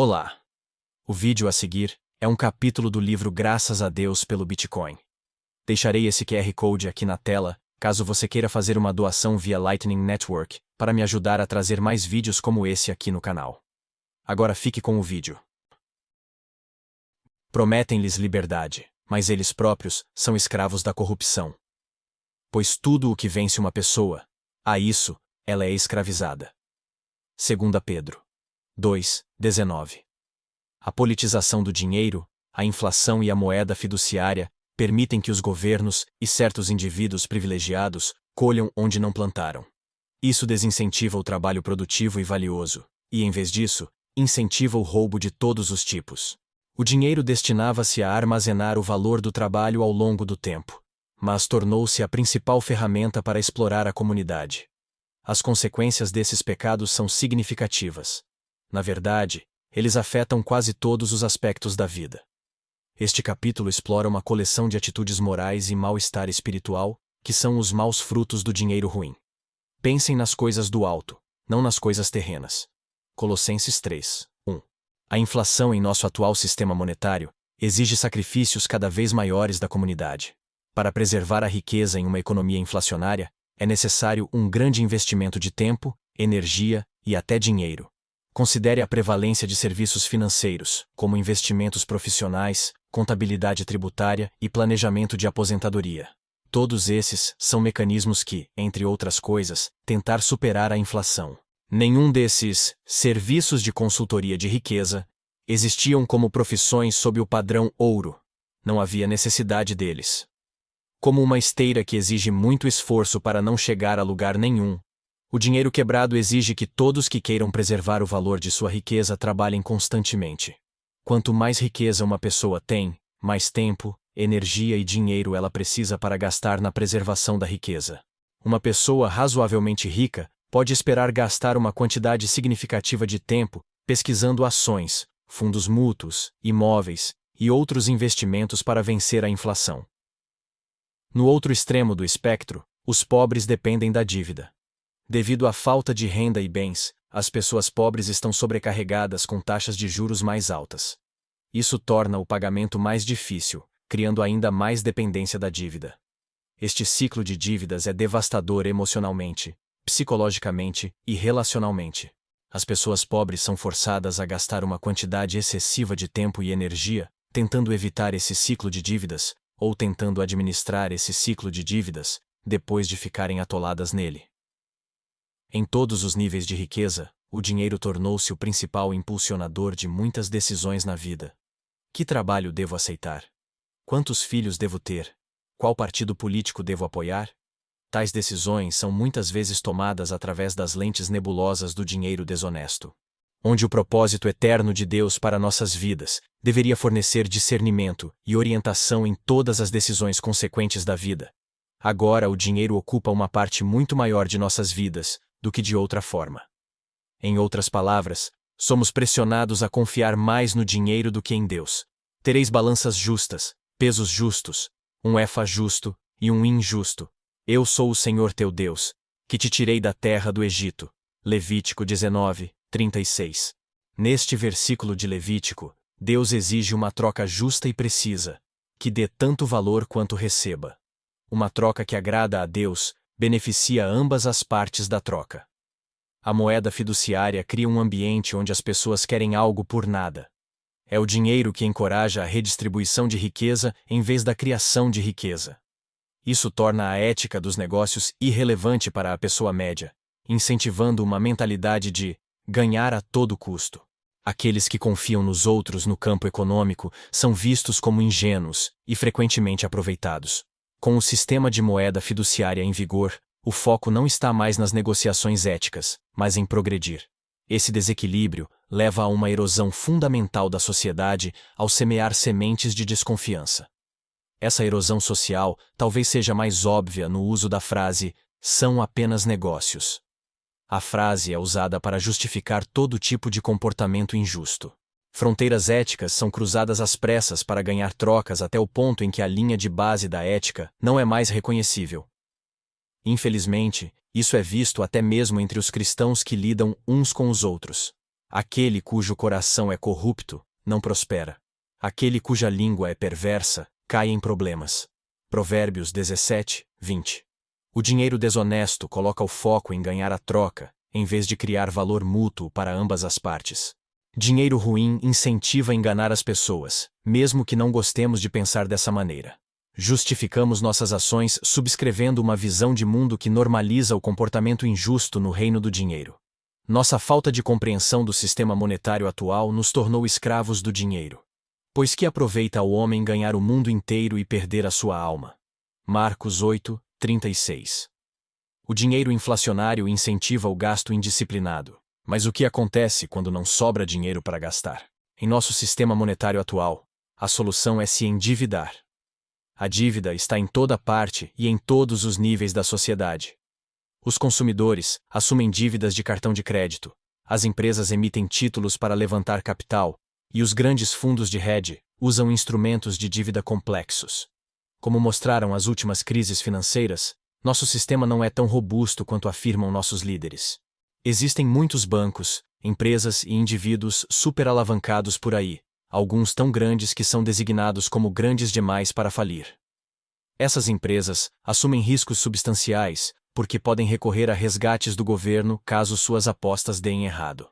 Olá! O vídeo a seguir é um capítulo do livro Graças a Deus pelo Bitcoin. Deixarei esse QR Code aqui na tela, caso você queira fazer uma doação via Lightning Network, para me ajudar a trazer mais vídeos como esse aqui no canal. Agora fique com o vídeo. Prometem-lhes liberdade, mas eles próprios são escravos da corrupção. Pois tudo o que vence uma pessoa, a isso, ela é escravizada. 2 Pedro 2:19. A politização do dinheiro, a inflação e a moeda fiduciária permitem que os governos e certos indivíduos privilegiados colham onde não plantaram. Isso desincentiva o trabalho produtivo e valioso, e, em vez disso, incentiva o roubo de todos os tipos. O dinheiro destinava-se a armazenar o valor do trabalho ao longo do tempo, mas tornou-se a principal ferramenta para explorar a comunidade. As consequências desses pecados são significativas. Na verdade, eles afetam quase todos os aspectos da vida. Este capítulo explora uma coleção de atitudes morais e mal-estar espiritual, que são os maus frutos do dinheiro ruim. Pensem nas coisas do alto, não nas coisas terrenas. Colossenses 3:1. A inflação em nosso atual sistema monetário exige sacrifícios cada vez maiores da comunidade. Para preservar a riqueza em uma economia inflacionária, é necessário um grande investimento de tempo, energia e até dinheiro. Considere a prevalência de serviços financeiros, como investimentos profissionais, contabilidade tributária e planejamento de aposentadoria. Todos esses são mecanismos que, entre outras coisas, tentar superar a inflação. Nenhum desses serviços de consultoria de riqueza existiam como profissões sob o padrão ouro. Não havia necessidade deles. Como uma esteira que exige muito esforço para não chegar a lugar nenhum, o dinheiro quebrado exige que todos que queiram preservar o valor de sua riqueza trabalhem constantemente. Quanto mais riqueza uma pessoa tem, mais tempo, energia e dinheiro ela precisa para gastar na preservação da riqueza. Uma pessoa razoavelmente rica pode esperar gastar uma quantidade significativa de tempo pesquisando ações, fundos mútuos, imóveis e outros investimentos para vencer a inflação. No outro extremo do espectro, os pobres dependem da dívida. Devido à falta de renda e bens, as pessoas pobres estão sobrecarregadas com taxas de juros mais altas. Isso torna o pagamento mais difícil, criando ainda mais dependência da dívida. Este ciclo de dívidas é devastador emocionalmente, psicologicamente e relacionalmente. As pessoas pobres são forçadas a gastar uma quantidade excessiva de tempo e energia, tentando evitar esse ciclo de dívidas, ou tentando administrar esse ciclo de dívidas, depois de ficarem atoladas nele. Em todos os níveis de riqueza, o dinheiro tornou-se o principal impulsionador de muitas decisões na vida. Que trabalho devo aceitar? Quantos filhos devo ter? Qual partido político devo apoiar? Tais decisões são muitas vezes tomadas através das lentes nebulosas do dinheiro desonesto. Onde o propósito eterno de Deus para nossas vidas deveria fornecer discernimento e orientação em todas as decisões consequentes da vida. Agora o dinheiro ocupa uma parte muito maior de nossas vidas do que de outra forma. Em outras palavras, somos pressionados a confiar mais no dinheiro do que em Deus. Tereis balanças justas, pesos justos, um efa justo e um injusto. Eu sou o Senhor teu Deus, que te tirei da terra do Egito. Levítico 19:36. Neste versículo de Levítico, Deus exige uma troca justa e precisa, que dê tanto valor quanto receba. Uma troca que agrada a Deus beneficia ambas as partes da troca. A moeda fiduciária cria um ambiente onde as pessoas querem algo por nada. É o dinheiro que encoraja a redistribuição de riqueza em vez da criação de riqueza. Isso torna a ética dos negócios irrelevante para a pessoa média, incentivando uma mentalidade de ganhar a todo custo. Aqueles que confiam nos outros no campo econômico são vistos como ingênuos e frequentemente aproveitados. Com o sistema de moeda fiduciária em vigor, o foco não está mais nas negociações éticas, mas em progredir. Esse desequilíbrio leva a uma erosão fundamental da sociedade ao semear sementes de desconfiança. Essa erosão social talvez seja mais óbvia no uso da frase "são apenas negócios". A frase é usada para justificar todo tipo de comportamento injusto. Fronteiras éticas são cruzadas às pressas para ganhar trocas até o ponto em que a linha de base da ética não é mais reconhecível. Infelizmente, isso é visto até mesmo entre os cristãos que lidam uns com os outros. Aquele cujo coração é corrupto não prospera. Aquele cuja língua é perversa cai em problemas. Provérbios 17, 20. O dinheiro desonesto coloca o foco em ganhar a troca, em vez de criar valor mútuo para ambas as partes. Dinheiro ruim incentiva a enganar as pessoas, mesmo que não gostemos de pensar dessa maneira. Justificamos nossas ações subscrevendo uma visão de mundo que normaliza o comportamento injusto no reino do dinheiro. Nossa falta de compreensão do sistema monetário atual nos tornou escravos do dinheiro. Pois que aproveita ao homem ganhar o mundo inteiro e perder a sua alma? Marcos 8, 36. O dinheiro inflacionário incentiva o gasto indisciplinado. Mas o que acontece quando não sobra dinheiro para gastar? Em nosso sistema monetário atual, a solução é se endividar. A dívida está em toda parte e em todos os níveis da sociedade. Os consumidores assumem dívidas de cartão de crédito, as empresas emitem títulos para levantar capital, e os grandes fundos de hedge usam instrumentos de dívida complexos. Como mostraram as últimas crises financeiras, nosso sistema não é tão robusto quanto afirmam nossos líderes. Existem muitos bancos, empresas e indivíduos superalavancados por aí, alguns tão grandes que são designados como grandes demais para falir. Essas empresas assumem riscos substanciais, porque podem recorrer a resgates do governo caso suas apostas deem errado.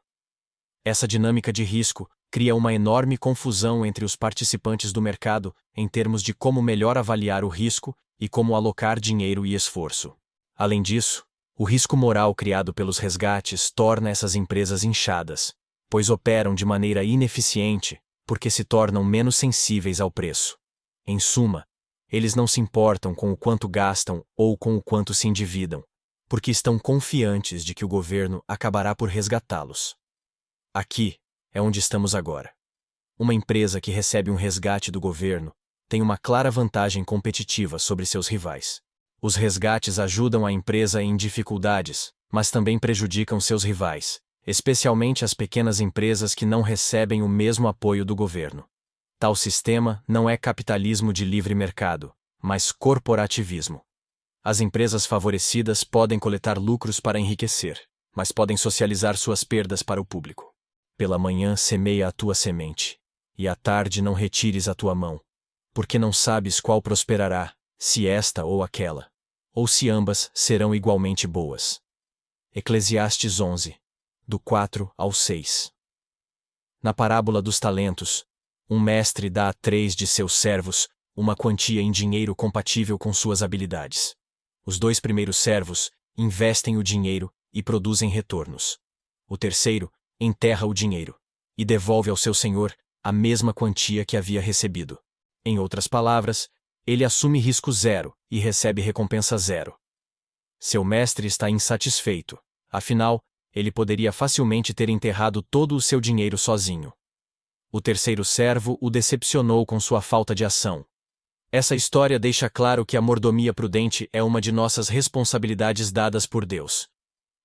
Essa dinâmica de risco cria uma enorme confusão entre os participantes do mercado em termos de como melhor avaliar o risco e como alocar dinheiro e esforço. Além disso, o risco moral criado pelos resgates torna essas empresas inchadas, pois operam de maneira ineficiente porque se tornam menos sensíveis ao preço. Em suma, eles não se importam com o quanto gastam ou com o quanto se endividam, porque estão confiantes de que o governo acabará por resgatá-los. Aqui é onde estamos agora. Uma empresa que recebe um resgate do governo tem uma clara vantagem competitiva sobre seus rivais. Os resgates ajudam a empresa em dificuldades, mas também prejudicam seus rivais, especialmente as pequenas empresas que não recebem o mesmo apoio do governo. Tal sistema não é capitalismo de livre mercado, mas corporativismo. As empresas favorecidas podem coletar lucros para enriquecer, mas podem socializar suas perdas para o público. Pela manhã semeia a tua semente, e à tarde não retires a tua mão, porque não sabes qual prosperará, se esta ou aquela, ou se ambas serão igualmente boas. Eclesiastes 11, do 4 ao 6. Na parábola dos talentos, um mestre dá a 3 de seus servos uma quantia em dinheiro compatível com suas habilidades. Os 2 primeiros servos investem o dinheiro e produzem retornos. O terceiro enterra o dinheiro e devolve ao seu senhor a mesma quantia que havia recebido. Em outras palavras, ele assume risco zero e recebe recompensa zero. Seu mestre está insatisfeito, afinal, ele poderia facilmente ter enterrado todo o seu dinheiro sozinho. O terceiro servo o decepcionou com sua falta de ação. Essa história deixa claro que a mordomia prudente é uma de nossas responsabilidades dadas por Deus.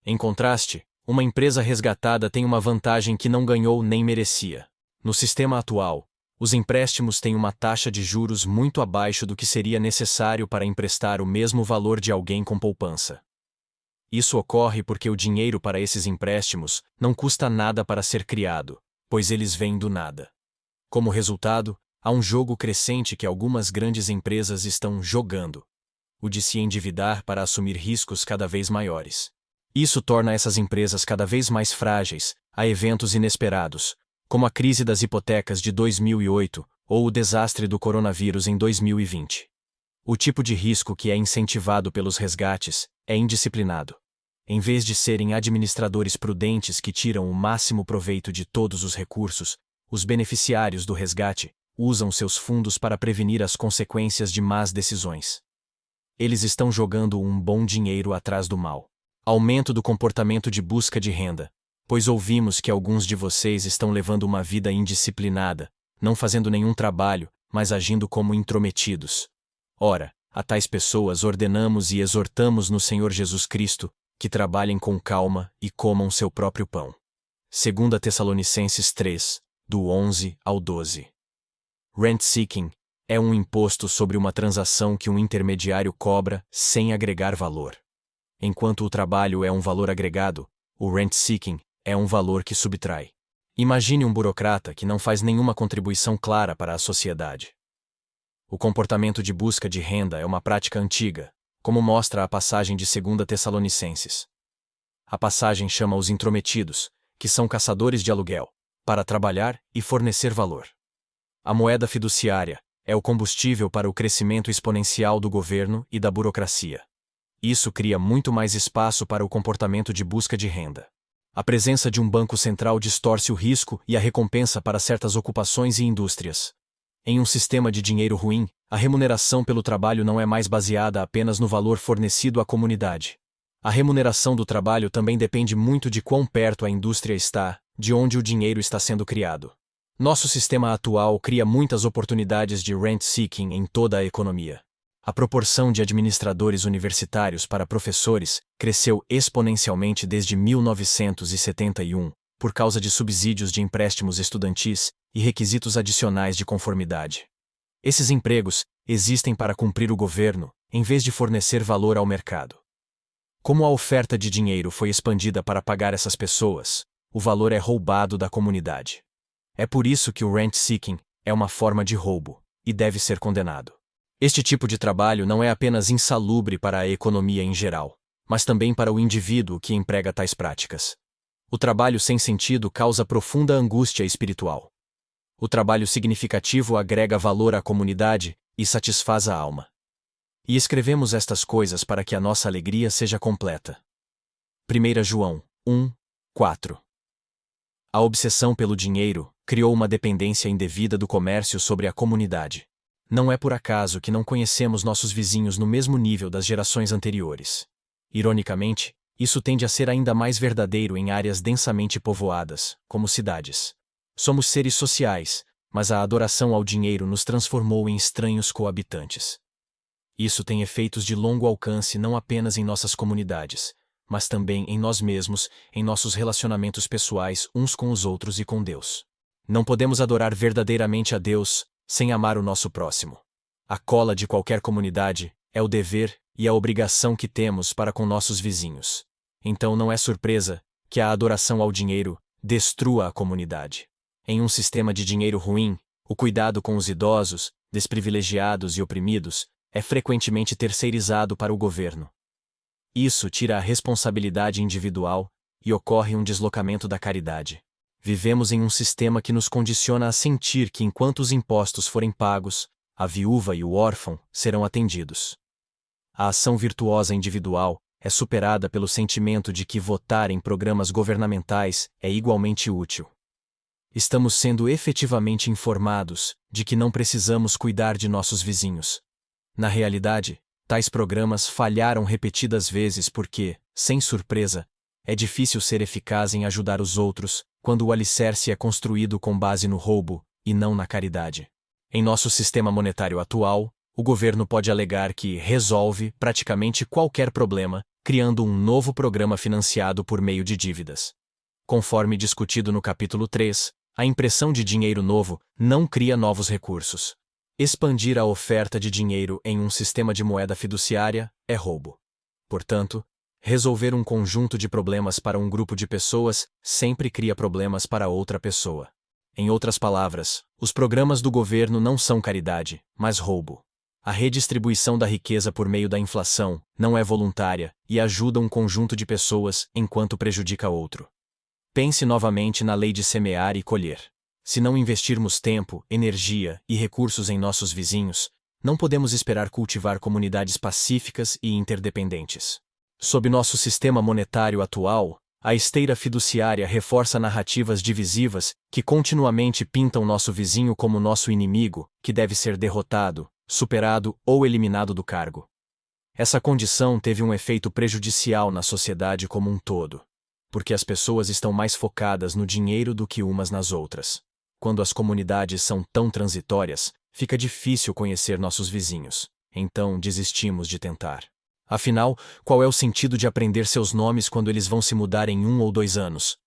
Em contraste, uma empresa resgatada tem uma vantagem que não ganhou nem merecia. No sistema atual, os empréstimos têm uma taxa de juros muito abaixo do que seria necessário para emprestar o mesmo valor de alguém com poupança. Isso ocorre porque o dinheiro para esses empréstimos não custa nada para ser criado, pois eles vêm do nada. Como resultado, há um jogo crescente que algumas grandes empresas estão jogando: o de se endividar para assumir riscos cada vez maiores. Isso torna essas empresas cada vez mais frágeis a eventos inesperados, como a crise das hipotecas de 2008 ou o desastre do coronavírus em 2020. O tipo de risco que é incentivado pelos resgates é indisciplinado. Em vez de serem administradores prudentes que tiram o máximo proveito de todos os recursos, os beneficiários do resgate usam seus fundos para prevenir as consequências de más decisões. Eles estão jogando um bom dinheiro atrás do mal. Aumento do comportamento de busca de renda, pois ouvimos que alguns de vocês estão levando uma vida indisciplinada, não fazendo nenhum trabalho, mas agindo como intrometidos. Ora, a tais pessoas ordenamos e exortamos no Senhor Jesus Cristo que trabalhem com calma e comam seu próprio pão. 2 Tessalonicenses 3, do 11 ao 12. Rent-seeking é um imposto sobre uma transação que um intermediário cobra sem agregar valor. Enquanto o trabalho é um valor agregado, o rent-seeking é um valor que subtrai. Imagine um burocrata que não faz nenhuma contribuição clara para a sociedade. O comportamento de busca de renda é uma prática antiga, como mostra a passagem de 2 Tessalonicenses. A passagem chama os intrometidos, que são caçadores de aluguel, para trabalhar e fornecer valor. A moeda fiduciária é o combustível para o crescimento exponencial do governo e da burocracia. Isso cria muito mais espaço para o comportamento de busca de renda. A presença de um banco central distorce o risco e a recompensa para certas ocupações e indústrias. Em um sistema de dinheiro ruim, a remuneração pelo trabalho não é mais baseada apenas no valor fornecido à comunidade. A remuneração do trabalho também depende muito de quão perto a indústria está, de onde o dinheiro está sendo criado. Nosso sistema atual cria muitas oportunidades de rent-seeking em toda a economia. A proporção de administradores universitários para professores cresceu exponencialmente desde 1971, por causa de subsídios de empréstimos estudantis e requisitos adicionais de conformidade. Esses empregos existem para cumprir o governo, em vez de fornecer valor ao mercado. Como a oferta de dinheiro foi expandida para pagar essas pessoas, o valor é roubado da comunidade. É por isso que o rent-seeking é uma forma de roubo, e deve ser condenado. Este tipo de trabalho não é apenas insalubre para a economia em geral, mas também para o indivíduo que emprega tais práticas. O trabalho sem sentido causa profunda angústia espiritual. O trabalho significativo agrega valor à comunidade e satisfaz a alma. E escrevemos estas coisas para que a nossa alegria seja completa. 1 João 1, 4. A obsessão pelo dinheiro criou uma dependência indevida do comércio sobre a comunidade. Não é por acaso que não conhecemos nossos vizinhos no mesmo nível das gerações anteriores. Ironicamente, isso tende a ser ainda mais verdadeiro em áreas densamente povoadas, como cidades. Somos seres sociais, mas a adoração ao dinheiro nos transformou em estranhos coabitantes. Isso tem efeitos de longo alcance não apenas em nossas comunidades, mas também em nós mesmos, em nossos relacionamentos pessoais uns com os outros e com Deus. Não podemos adorar verdadeiramente a Deus sem amar o nosso próximo. A cola de qualquer comunidade é o dever e a obrigação que temos para com nossos vizinhos. Então não é surpresa que a adoração ao dinheiro destrua a comunidade. Em um sistema de dinheiro ruim, o cuidado com os idosos, desprivilegiados e oprimidos é frequentemente terceirizado para o governo. Isso tira a responsabilidade individual e ocorre um deslocamento da caridade. Vivemos em um sistema que nos condiciona a sentir que enquanto os impostos forem pagos, a viúva e o órfão serão atendidos. A ação virtuosa individual é superada pelo sentimento de que votar em programas governamentais é igualmente útil. Estamos sendo efetivamente informados de que não precisamos cuidar de nossos vizinhos. Na realidade, tais programas falharam repetidas vezes porque, sem surpresa, é difícil ser eficaz em ajudar os outros quando o alicerce é construído com base no roubo e não na caridade. Em nosso sistema monetário atual, o governo pode alegar que resolve praticamente qualquer problema, criando um novo programa financiado por meio de dívidas. Conforme discutido no capítulo 3, a impressão de dinheiro novo não cria novos recursos. Expandir a oferta de dinheiro em um sistema de moeda fiduciária é roubo. Portanto, resolver um conjunto de problemas para um grupo de pessoas sempre cria problemas para outra pessoa. Em outras palavras, os programas do governo não são caridade, mas roubo. A redistribuição da riqueza por meio da inflação não é voluntária e ajuda um conjunto de pessoas enquanto prejudica outro. Pense novamente na lei de semear e colher. Se não investirmos tempo, energia e recursos em nossos vizinhos, não podemos esperar cultivar comunidades pacíficas e interdependentes. Sob nosso sistema monetário atual, a esteira fiduciária reforça narrativas divisivas que continuamente pintam nosso vizinho como nosso inimigo, que deve ser derrotado, superado ou eliminado do cargo. Essa condição teve um efeito prejudicial na sociedade como um todo, porque as pessoas estão mais focadas no dinheiro do que umas nas outras. Quando as comunidades são tão transitórias, fica difícil conhecer nossos vizinhos, então desistimos de tentar. Afinal, qual é o sentido de aprender seus nomes quando eles vão se mudar em 1 ou 2 anos?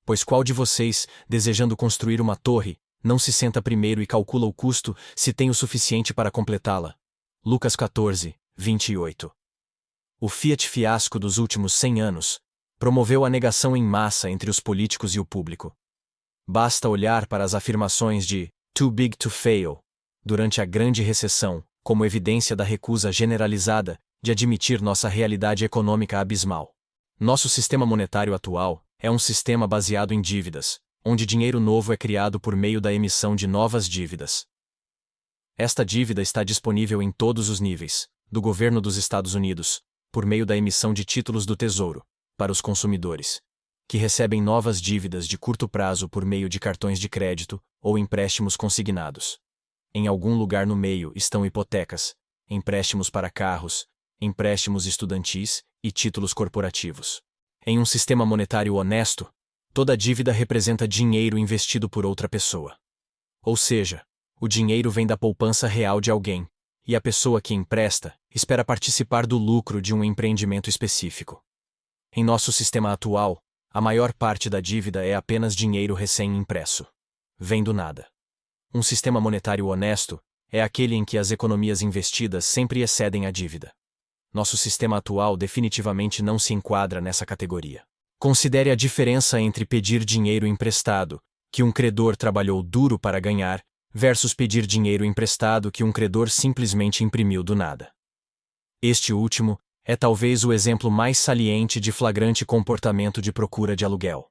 Pois qual de vocês, desejando construir uma torre, não se senta primeiro e calcula o custo se tem o suficiente para completá-la? Lucas 14, 28. O Fiat fiasco dos últimos 100 anos promoveu a negação em massa entre os políticos e o público. Basta olhar para as afirmações de "too big to fail" durante a Grande Recessão, como evidência da recusa generalizada de admitir nossa realidade econômica abismal. Nosso sistema monetário atual é um sistema baseado em dívidas, onde dinheiro novo é criado por meio da emissão de novas dívidas. Esta dívida está disponível em todos os níveis, do governo dos Estados Unidos, por meio da emissão de títulos do Tesouro, para os consumidores, que recebem novas dívidas de curto prazo por meio de cartões de crédito ou empréstimos consignados. Em algum lugar no meio estão hipotecas, empréstimos para carros, empréstimos estudantis e títulos corporativos. Em um sistema monetário honesto, toda dívida representa dinheiro investido por outra pessoa. Ou seja, o dinheiro vem da poupança real de alguém, e a pessoa que empresta espera participar do lucro de um empreendimento específico. Em nosso sistema atual, a maior parte da dívida é apenas dinheiro recém-impresso. Vem do nada. Um sistema monetário honesto é aquele em que as economias investidas sempre excedem a dívida. Nosso sistema atual definitivamente não se enquadra nessa categoria. Considere a diferença entre pedir dinheiro emprestado, que um credor trabalhou duro para ganhar, versus pedir dinheiro emprestado que um credor simplesmente imprimiu do nada. Este último é talvez o exemplo mais saliente de flagrante comportamento de procura de aluguel.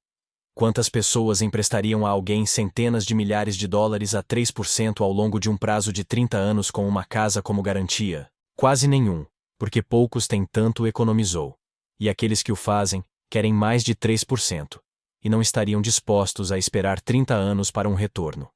Quantas pessoas emprestariam a alguém centenas de milhares de dólares a 3% ao longo de um prazo de 30 anos com uma casa como garantia? Quase nenhum, porque poucos têm tanto economizou. E aqueles que o fazem querem mais de 3%, e não estariam dispostos a esperar 30 anos para um retorno.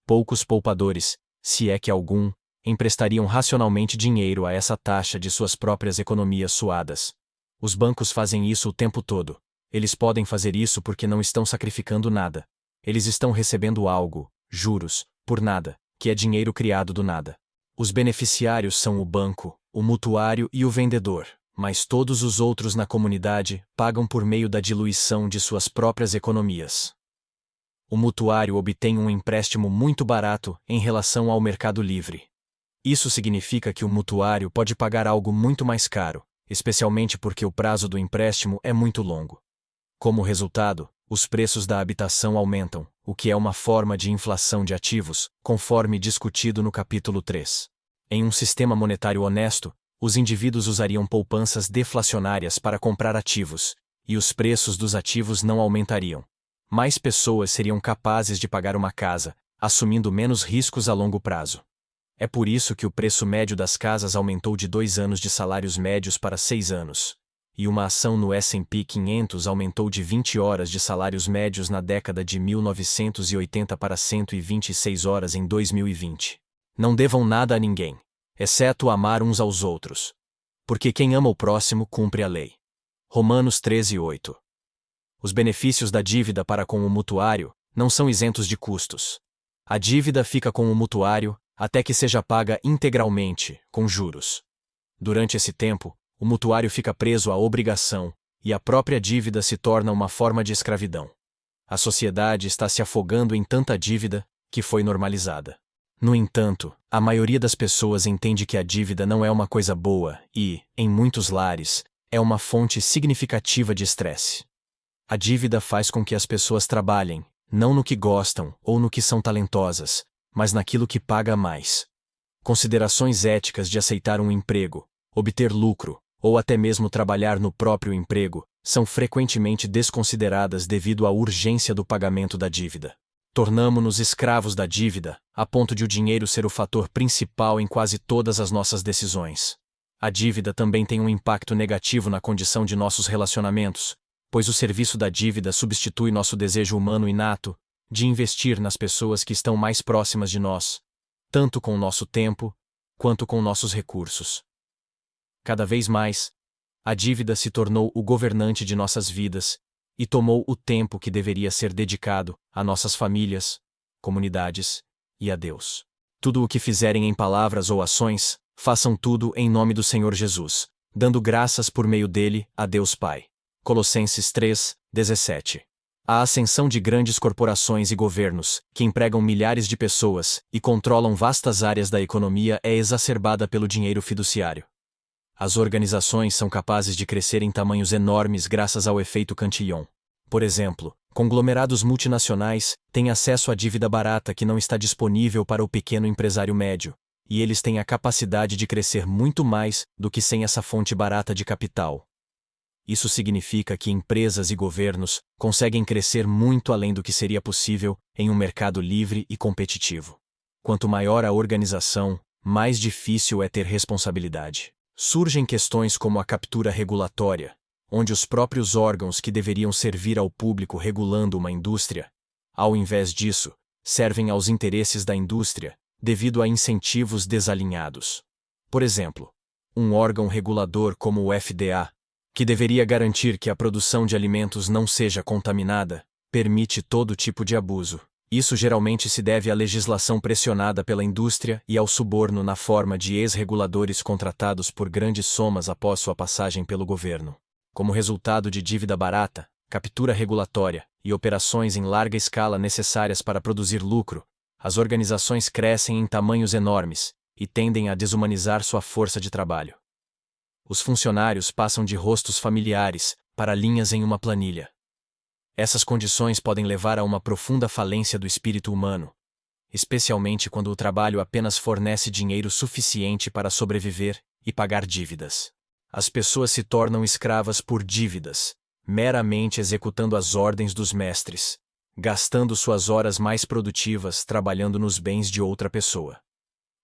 Poucos poupadores, se é que algum, emprestariam racionalmente dinheiro a essa taxa de suas próprias economias suadas. Os bancos fazem isso o tempo todo. Eles podem fazer isso porque não estão sacrificando nada. Eles estão recebendo algo, juros, por nada, que é dinheiro criado do nada. Os beneficiários são o banco, o mutuário e o vendedor, mas todos os outros na comunidade pagam por meio da diluição de suas próprias economias. O mutuário obtém um empréstimo muito barato em relação ao mercado livre. Isso significa que o mutuário pode pagar algo muito mais caro, especialmente porque o prazo do empréstimo é muito longo. Como resultado, os preços da habitação aumentam, o que é uma forma de inflação de ativos, conforme discutido no capítulo 3. Em um sistema monetário honesto, os indivíduos usariam poupanças deflacionárias para comprar ativos, e os preços dos ativos não aumentariam. Mais pessoas seriam capazes de pagar uma casa, assumindo menos riscos a longo prazo. É por isso que o preço médio das casas aumentou de 2 anos de salários médios para 6 anos, e uma ação no S&P 500 aumentou de 20 horas de salários médios na década de 1980 para 126 horas em 2020. Não devam nada a ninguém, exceto amar uns aos outros. Porque quem ama o próximo cumpre a lei. Romanos 13:8. Os benefícios da dívida para com o mutuário não são isentos de custos. A dívida fica com o mutuário até que seja paga integralmente, com juros. Durante esse tempo, o mutuário fica preso à obrigação, e a própria dívida se torna uma forma de escravidão. A sociedade está se afogando em tanta dívida que foi normalizada. No entanto, a maioria das pessoas entende que a dívida não é uma coisa boa e, em muitos lares, é uma fonte significativa de estresse. A dívida faz com que as pessoas trabalhem, não no que gostam ou no que são talentosas, mas naquilo que paga mais. Considerações éticas de aceitar um emprego, obter lucro, ou até mesmo trabalhar no próprio emprego, são frequentemente desconsideradas devido à urgência do pagamento da dívida. Tornamo-nos escravos da dívida, a ponto de o dinheiro ser o fator principal em quase todas as nossas decisões. A dívida também tem um impacto negativo na condição de nossos relacionamentos, pois o serviço da dívida substitui nosso desejo humano inato de investir nas pessoas que estão mais próximas de nós, tanto com o nosso tempo, quanto com nossos recursos. Cada vez mais, a dívida se tornou o governante de nossas vidas e tomou o tempo que deveria ser dedicado a nossas famílias, comunidades e a Deus. Tudo o que fizerem em palavras ou ações, façam tudo em nome do Senhor Jesus, dando graças por meio dele a Deus Pai. Colossenses 3:17. A ascensão de grandes corporações e governos, que empregam milhares de pessoas e controlam vastas áreas da economia, é exacerbada pelo dinheiro fiduciário. As organizações são capazes de crescer em tamanhos enormes graças ao efeito Cantillon. Por exemplo, Conglomerados multinacionais têm acesso à dívida barata que não está disponível para o pequeno empresário médio, e eles têm a capacidade de crescer muito mais do que sem essa fonte barata de capital. Isso significa que empresas e governos conseguem crescer muito além do que seria possível em um mercado livre e competitivo. Quanto maior a organização, mais difícil é ter responsabilidade. Surgem questões como a captura regulatória, onde os próprios órgãos que deveriam servir ao público regulando uma indústria, ao invés disso, servem aos interesses da indústria, devido a incentivos desalinhados. Por exemplo, um órgão regulador como o FDA, que deveria garantir que a produção de alimentos não seja contaminada, permite todo tipo de abuso. Isso geralmente se deve à legislação pressionada pela indústria e ao suborno na forma de ex-reguladores contratados por grandes somas após sua passagem pelo governo. Como resultado de dívida barata, captura regulatória e operações em larga escala necessárias para produzir lucro, as organizações crescem em tamanhos enormes e tendem a desumanizar sua força de trabalho. Os funcionários passam de rostos familiares para linhas em uma planilha. Essas condições podem levar a uma profunda falência do espírito humano, especialmente quando o trabalho apenas fornece dinheiro suficiente para sobreviver e pagar dívidas. As pessoas se tornam escravas por dívidas, meramente executando as ordens dos mestres, gastando suas horas mais produtivas trabalhando nos bens de outra pessoa.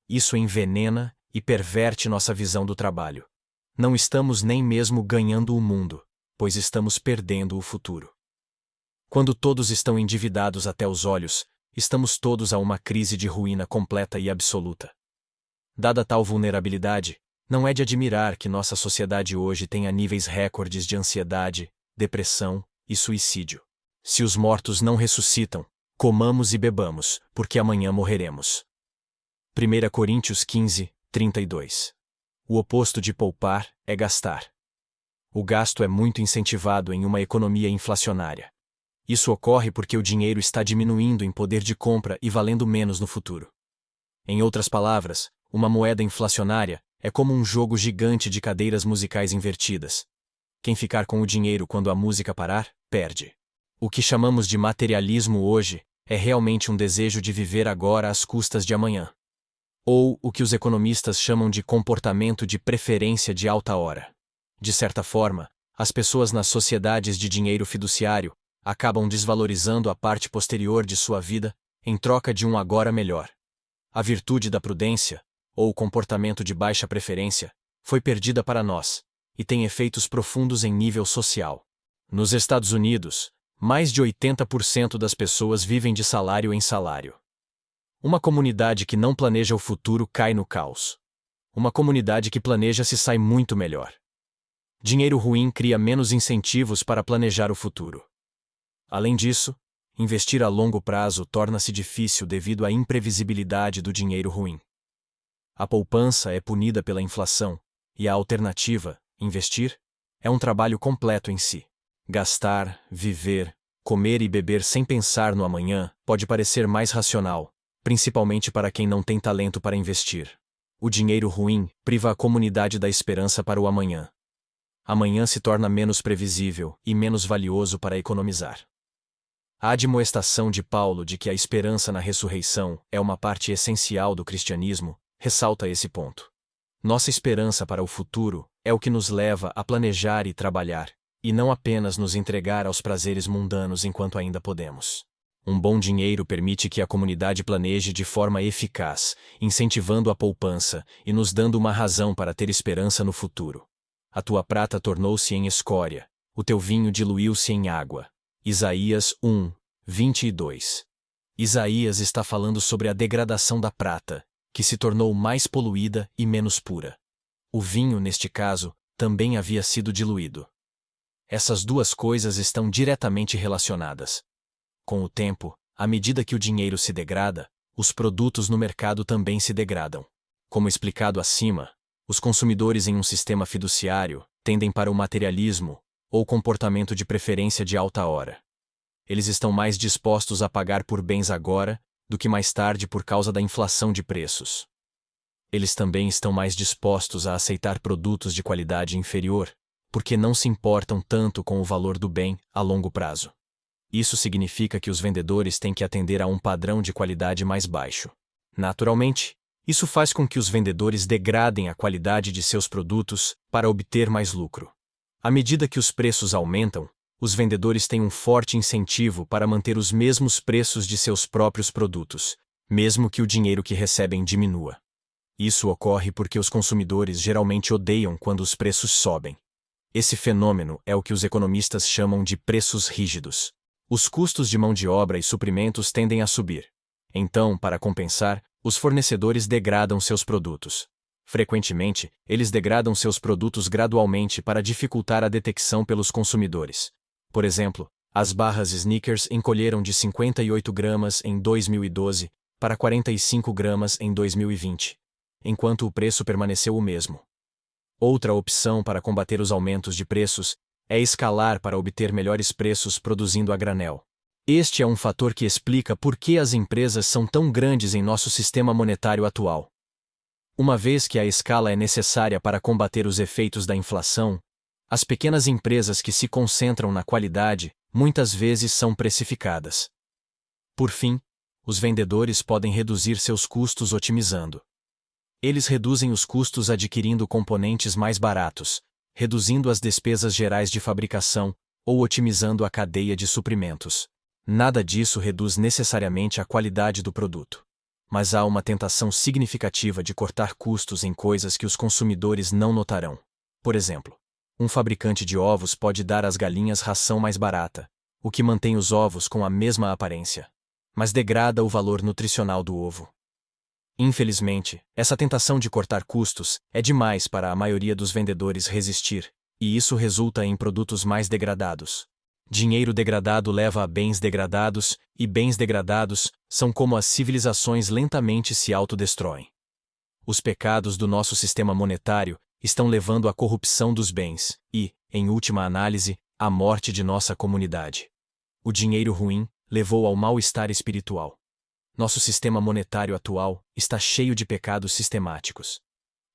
Isso envenena e perverte nossa visão do trabalho. Não estamos nem mesmo ganhando o mundo, pois estamos perdendo o futuro. Quando todos estão endividados até os olhos, estamos todos a uma crise de ruína completa e absoluta. Dada tal vulnerabilidade, não é de admirar que nossa sociedade hoje tenha níveis recordes de ansiedade, depressão e suicídio. Se os mortos não ressuscitam, comamos e bebamos, porque amanhã morreremos. 1 Coríntios 15, 32. O oposto de poupar é gastar. O gasto é muito incentivado em uma economia inflacionária. Isso ocorre porque o dinheiro está diminuindo em poder de compra e valendo menos no futuro. Em outras palavras, uma moeda inflacionária é como um jogo gigante de cadeiras musicais invertidas. Quem ficar com o dinheiro quando a música parar, perde. O que chamamos de materialismo hoje é realmente um desejo de viver agora às custas de amanhã. Ou o que os economistas chamam de comportamento de preferência de alta hora. De certa forma, as pessoas nas sociedades de dinheiro fiduciário acabam desvalorizando a parte posterior de sua vida em troca de um agora melhor. A virtude da prudência, ou o comportamento de baixa preferência, foi perdida para nós, e tem efeitos profundos em nível social. Nos Estados Unidos, mais de 80% das pessoas vivem de salário em salário. Uma comunidade que não planeja o futuro cai no caos. Uma comunidade que planeja se sai muito melhor. Dinheiro ruim cria menos incentivos para planejar o futuro. Além disso, investir a longo prazo torna-se difícil devido à imprevisibilidade do dinheiro ruim. A poupança é punida pela inflação, e a alternativa, investir, é um trabalho completo em si. Gastar, viver, comer e beber sem pensar no amanhã pode parecer mais racional, principalmente para quem não tem talento para investir. O dinheiro ruim priva a comunidade da esperança para o amanhã. Amanhã se torna menos previsível e menos valioso para economizar. A admoestação de Paulo de que a esperança na ressurreição é uma parte essencial do cristianismo ressalta esse ponto. Nossa esperança para o futuro é o que nos leva a planejar e trabalhar, e não apenas nos entregar aos prazeres mundanos enquanto ainda podemos. Um bom dinheiro permite que a comunidade planeje de forma eficaz, incentivando a poupança e nos dando uma razão para ter esperança no futuro. A tua prata tornou-se em escória, o teu vinho diluiu-se em água. Isaías 1, 22. Isaías está falando sobre a degradação da prata, que se tornou mais poluída e menos pura. O vinho, neste caso, também havia sido diluído. Essas duas coisas estão diretamente relacionadas. Com o tempo, à medida que o dinheiro se degrada, os produtos no mercado também se degradam. Como explicado acima, os consumidores em um sistema fiduciário tendem para o materialismo, ou comportamento de preferência de alta hora. Eles estão mais dispostos a pagar por bens agora do que mais tarde por causa da inflação de preços. Eles também estão mais dispostos a aceitar produtos de qualidade inferior, porque não se importam tanto com o valor do bem a longo prazo. Isso significa que os vendedores têm que atender a um padrão de qualidade mais baixo. Naturalmente, isso faz com que os vendedores degradem a qualidade de seus produtos para obter mais lucro. À medida que os preços aumentam, os vendedores têm um forte incentivo para manter os mesmos preços de seus próprios produtos, mesmo que o dinheiro que recebem diminua. Isso ocorre porque os consumidores geralmente odeiam quando os preços sobem. Esse fenômeno é o que os economistas chamam de preços rígidos. Os custos de mão de obra e suprimentos tendem a subir. Então, para compensar, os fornecedores degradam seus produtos. Frequentemente, eles degradam seus produtos gradualmente para dificultar a detecção pelos consumidores. Por exemplo, as barras Snickers encolheram de 58 gramas em 2012 para 45 gramas em 2020, enquanto o preço permaneceu o mesmo. Outra opção para combater os aumentos de preços é escalar para obter melhores preços produzindo a granel. Este é um fator que explica por que as empresas são tão grandes em nosso sistema monetário atual. Uma vez que a escala é necessária para combater os efeitos da inflação, as pequenas empresas que se concentram na qualidade muitas vezes são precificadas. Por fim, os vendedores podem reduzir seus custos otimizando. Eles reduzem os custos adquirindo componentes mais baratos, reduzindo as despesas gerais de fabricação ou otimizando a cadeia de suprimentos. Nada disso reduz necessariamente a qualidade do produto. Mas há uma tentação significativa de cortar custos em coisas que os consumidores não notarão. Por exemplo, um fabricante de ovos pode dar às galinhas ração mais barata, o que mantém os ovos com a mesma aparência, mas degrada o valor nutricional do ovo. Infelizmente, essa tentação de cortar custos é demais para a maioria dos vendedores resistir, e isso resulta em produtos mais degradados. Dinheiro degradado leva a bens degradados, e bens degradados são como as civilizações lentamente se autodestroem. Os pecados do nosso sistema monetário estão levando à corrupção dos bens e, em última análise, à morte de nossa comunidade. O dinheiro ruim levou ao mal-estar espiritual. Nosso sistema monetário atual está cheio de pecados sistemáticos.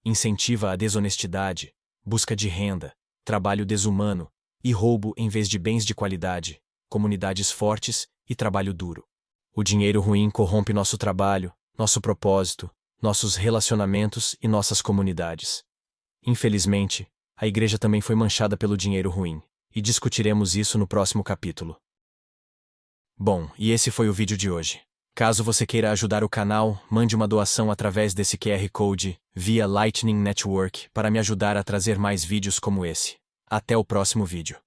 Incentiva a desonestidade, busca de renda, trabalho desumano e roubo em vez de bens de qualidade, comunidades fortes e trabalho duro. O dinheiro ruim corrompe nosso trabalho, nosso propósito, nossos relacionamentos e nossas comunidades. Infelizmente, a igreja também foi manchada pelo dinheiro ruim, e discutiremos isso no próximo capítulo. Bom, e esse foi o vídeo de hoje. Caso você queira ajudar o canal, mande uma doação através desse QR Code, via Lightning Network, para me ajudar a trazer mais vídeos como esse. Até o próximo vídeo.